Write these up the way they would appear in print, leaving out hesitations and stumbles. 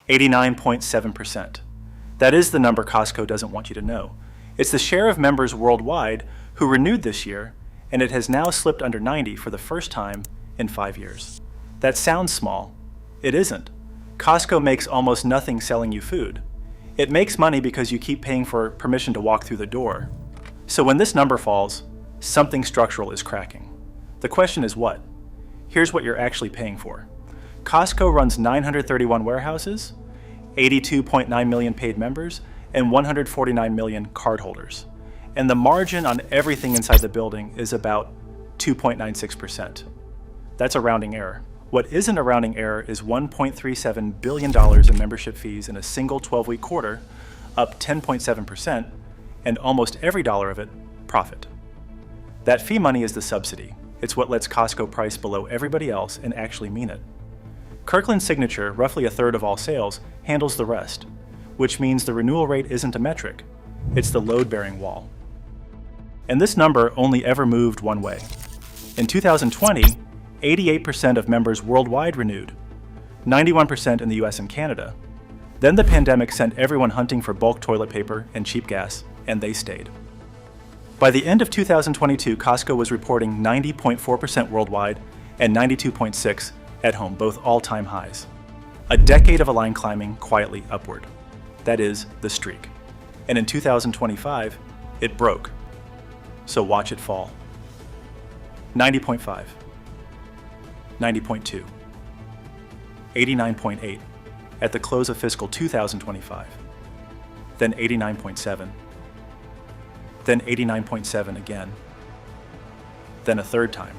89.7%. That is the number Costco doesn't want you to know. It's the share of members worldwide who renewed this year, and it has now slipped under 90 for the first time in 5 years. That sounds small. It isn't. Costco makes almost nothing selling you food. It makes money because you keep paying for permission to walk through the door. So when this number falls, something structural is cracking. The question is what? Here's what you're actually paying for. Costco runs 931 warehouses, 82.9 million paid members, and 149 million cardholders. And the margin on everything inside the building is about 2.96%. That's a rounding error. What isn't a rounding error is $1.37 billion in membership fees in a single 12-week quarter, up 10.7%, and almost every dollar of it, profit. That fee money is the subsidy. It's what lets Costco price below everybody else and actually mean it. Kirkland Signature, roughly a third of all sales, handles the rest, which means the renewal rate isn't a metric. It's the load-bearing wall. And this number only ever moved one way. In 2020, 88% of members worldwide renewed, 91% in the US and Canada. Then the pandemic sent everyone hunting for bulk toilet paper and cheap gas, and they stayed. By the end of 2022, Costco was reporting 90.4% worldwide and 92.6% at home, both all-time highs. A decade of a line climbing quietly upward. That is, the streak. And in 2025, it broke. So watch it fall. 90.5. 90.2, 89.8 at the close of fiscal 2025, then 89.7, then 89.7 again, then a third time.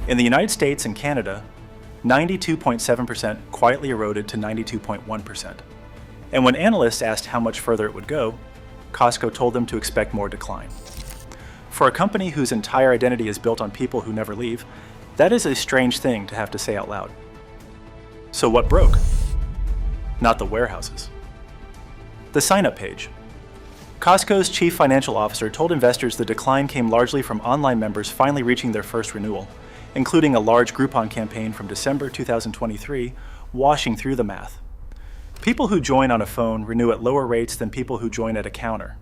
In the United States and Canada, 92.7% quietly eroded to 92.1%. And when analysts asked how much further it would go, Costco told them to expect more decline. For a company whose entire identity is built on people who never leave, that is a strange thing to have to say out loud. So what broke? Not the warehouses. The sign-up page. Costco's chief financial officer told investors the decline came largely from online members finally reaching their first renewal, including a large Groupon campaign from December 2023, washing through the math. People who join on a phone renew at lower rates than people who join at a counter.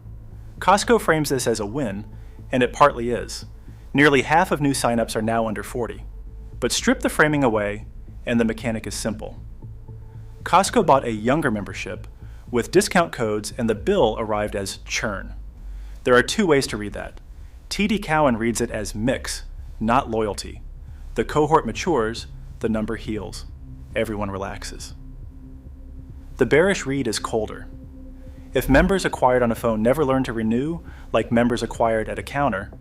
Costco frames this as a win, and it partly is. Nearly half of new signups are now under 40. But strip the framing away, and the mechanic is simple. Costco bought a younger membership with discount codes, and the bill arrived as churn. There are two ways to read that. T.D. Cowen reads it as mix, not loyalty. The cohort matures, the number heals. Everyone relaxes. The bearish read is colder. If members acquired on a phone never learn to renew, like members acquired at a counter,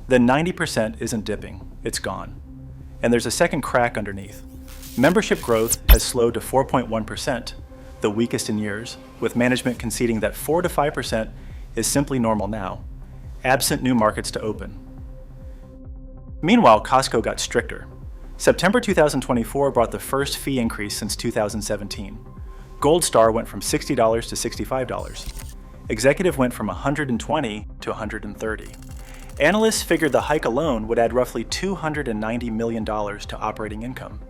then 90% isn't dipping, it's gone. And there's a second crack underneath. Membership growth has slowed to 4.1%, the weakest in years, with management conceding that 4 to 5% is simply normal now, absent new markets to open. Meanwhile, Costco got stricter. September 2024 brought the first fee increase since 2017. Gold Star went from $60 to $65. Executive went from $120 to $130. Analysts figured the hike alone would add roughly $290 million to operating income.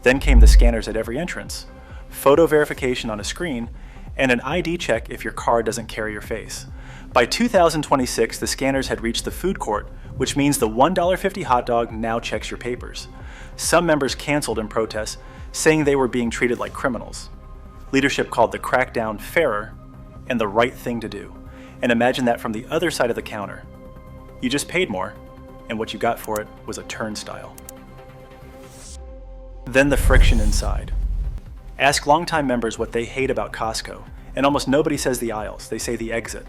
Then came the scanners at every entrance, photo verification on a screen, and an ID check if your card doesn't carry your face. By 2026, the scanners had reached the food court, which means the $1.50 hot dog now checks your papers. Some members canceled in protest, saying they were being treated like criminals. Leadership called the crackdown fairer and the right thing to do. And imagine that from the other side of the counter. You just paid more, and what you got for it was a turnstile. Then the friction inside. Ask longtime members what they hate about Costco, and almost nobody says the aisles, they say the exit.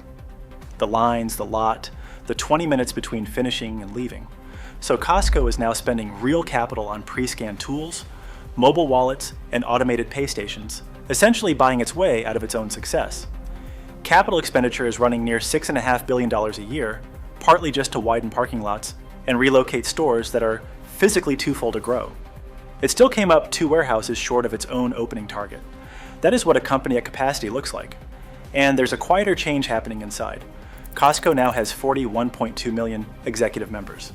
The lines, the lot, the 20 minutes between finishing and leaving. So Costco is now spending real capital on pre-scanned tools, mobile wallets, and automated pay stations, essentially buying its way out of its own success. Capital expenditure is running near $6.5 billion a year, partly just to widen parking lots and relocate stores that are physically too full to grow. It still came up 2 warehouses short of its own opening target. That is what a company at capacity looks like. And there's a quieter change happening inside. Costco now has 41.2 million executive members.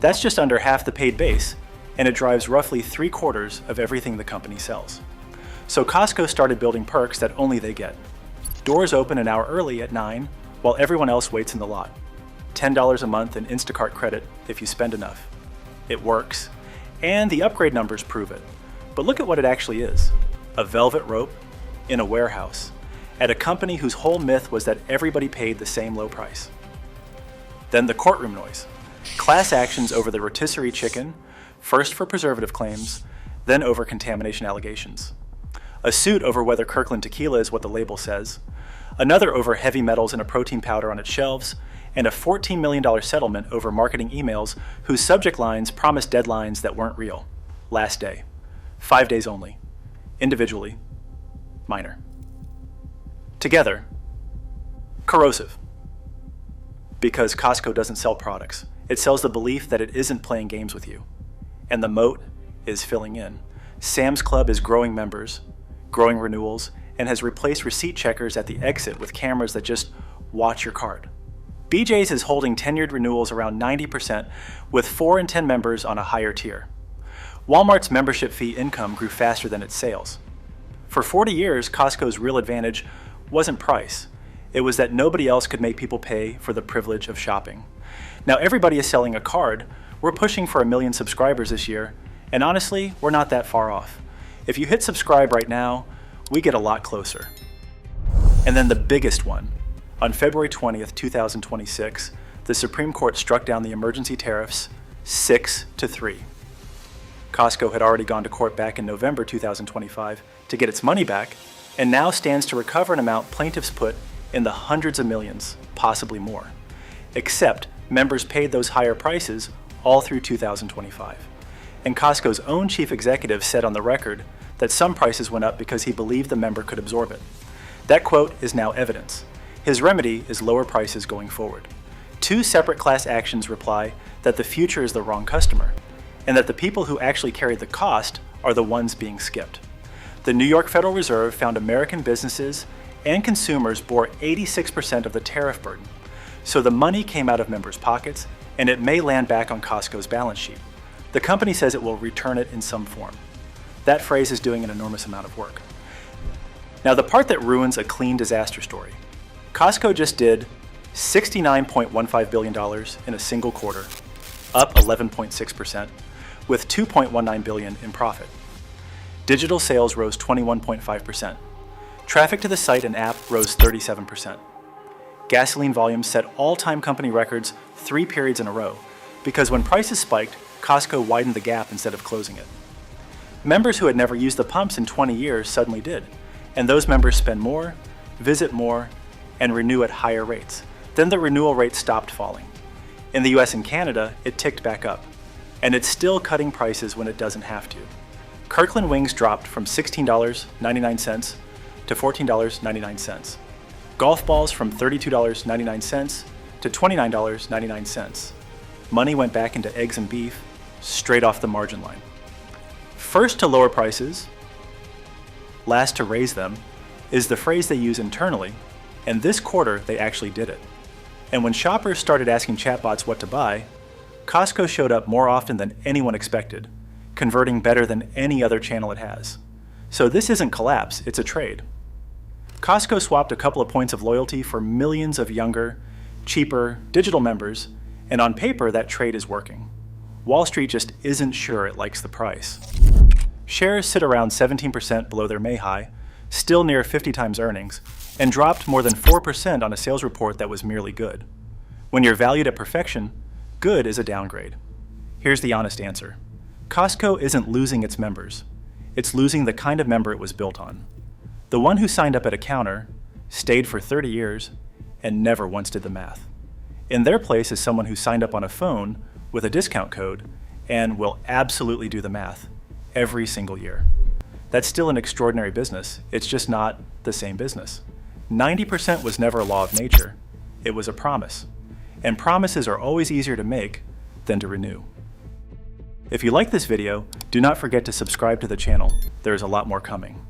That's just under half the paid base, and it drives roughly 3/4 of everything the company sells. So Costco started building perks that only they get. Doors open an hour early at 9, while everyone else waits in the lot. $10 a month in Instacart credit if you spend enough. It works, and the upgrade numbers prove it. But look at what it actually is. A velvet rope in a warehouse at a company whose whole myth was that everybody paid the same low price. Then the courtroom noise. Class actions over the rotisserie chicken, first for preservative claims, then over contamination allegations. A suit over whether Kirkland tequila is what the label says, another over heavy metals in a protein powder on its shelves, and a $14 million settlement over marketing emails whose subject lines promised deadlines that weren't real. Last day. 5 days only. Individually. Minor. Together. Corrosive. Because Costco doesn't sell products. It sells the belief that it isn't playing games with you. And the moat is filling in. Sam's Club is growing members, growing renewals, and has replaced receipt checkers at the exit with cameras that just watch your card. BJ's is holding tenured renewals around 90% with 4 in 10 members on a higher tier. Walmart's membership fee income grew faster than its sales. For 40 years, Costco's real advantage wasn't price. It was that nobody else could make people pay for the privilege of shopping. Now everybody is selling a card. We're pushing for 1 million subscribers this year, and honestly, we're not that far off. If you hit subscribe right now, we get a lot closer. And then the biggest one. On February 20th, 2026, the Supreme Court struck down the emergency tariffs 6-3. Costco had already gone to court back in November 2025 to get its money back, and now stands to recover an amount plaintiffs put in the hundreds of millions, possibly more. Except members paid those higher prices all through 2025. And Costco's own chief executive said on the record that some prices went up because he believed the member could absorb it. That quote is now evidence. His remedy is lower prices going forward. 2 separate class actions reply that the future is the wrong customer, and that the people who actually carried the cost are the ones being skipped. The New York Federal Reserve found American businesses and consumers bore 86% of the tariff burden. So the money came out of members' pockets, and it may land back on Costco's balance sheet. The company says it will return it in some form. That phrase is doing an enormous amount of work. Now the part that ruins a clean disaster story. Costco just did $69.15 billion in a single quarter, up 11.6%, with $2.19 billion in profit. Digital sales rose 21.5%. Traffic to the site and app rose 37%. Gasoline volumes set all-time company records 3 periods in a row, because when prices spiked, Costco widened the gap instead of closing it. Members who had never used the pumps in 20 years suddenly did, and those members spend more, visit more, and renew at higher rates. Then the renewal rate stopped falling. In the US and Canada, it ticked back up, and it's still cutting prices when it doesn't have to. Kirkland wings dropped from $16.99 to $14.99. Golf balls from $32.99 to $29.99. Money went back into eggs and beef, straight off the margin line. First to lower prices, last to raise them, is the phrase they use internally, and this quarter they actually did it. And when shoppers started asking chatbots what to buy, Costco showed up more often than anyone expected, converting better than any other channel it has. So this isn't collapse, it's a trade. Costco swapped a couple of points of loyalty for millions of younger, cheaper, digital members, and on paper that trade is working. Wall Street just isn't sure it likes the price. Shares sit around 17% below their May high, still near 50 times earnings, and dropped more than 4% on a sales report that was merely good. When you're valued at perfection, good is a downgrade. Here's the honest answer. Costco isn't losing its members. It's losing the kind of member it was built on. The one who signed up at a counter, stayed for 30 years, and never once did the math. In their place is someone who signed up on a phone with a discount code and will absolutely do the math every single year. That's still an extraordinary business. It's just not the same business. 90% was never a law of nature. It was a promise. And promises are always easier to make than to renew. If you like this video, do not forget to subscribe to the channel. There is a lot more coming.